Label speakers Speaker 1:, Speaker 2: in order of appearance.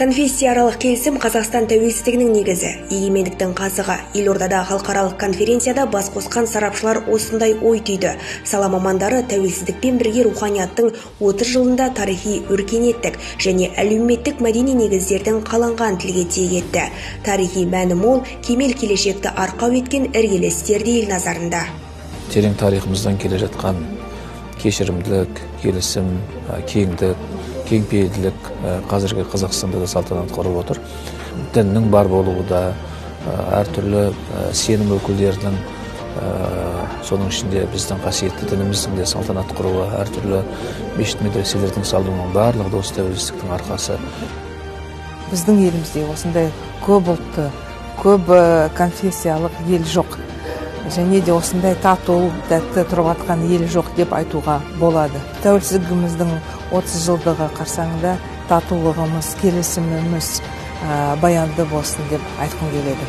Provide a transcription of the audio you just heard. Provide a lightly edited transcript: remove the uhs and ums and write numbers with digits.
Speaker 1: Конфессияаралық келісім Қазақстан тәуелсіздігінің негізі, егемендіктің қазығы. Елордада халықаралық конференцияда бас қосқан сарапшылар осындай ой түйді. Сала мамандары тәуелсіздікпен бірге руханияттың 30 жылында тарихи өркениеттік және әлеуметтік мәдени негіздердің қаланған тілге тиек етті. Тарихи мәні мол, кемел келешекті арқау еткен іргелістер де ел назарында.
Speaker 2: Терең тарихымыздан келе жатқан кешірімділік, келісім, кеңдік, кеңпейілділік қазіргі Қазақстанда да салтанат құрып отыр. Діннің бар болуы да, әртүрлі сенім өкілдерінің, соның ішінде біздің қасиетті дініміздің де салтанат құруы, әртүрлі мешіт медреселердің салынуының барлығы осы тәуелсіздіктің арқасы.
Speaker 3: Біздің елімізде осындай көп ұлтты, көп конфессиялық ел жоқ. Және де осындай тату, тәтті тұрып жатқан ел жоқ деп айтуға болады. Тәуелсіздігіміздің 30 жылдығы қарсаңында татулығымыз, келісіміміз баянды болсын деп айтқым келеді.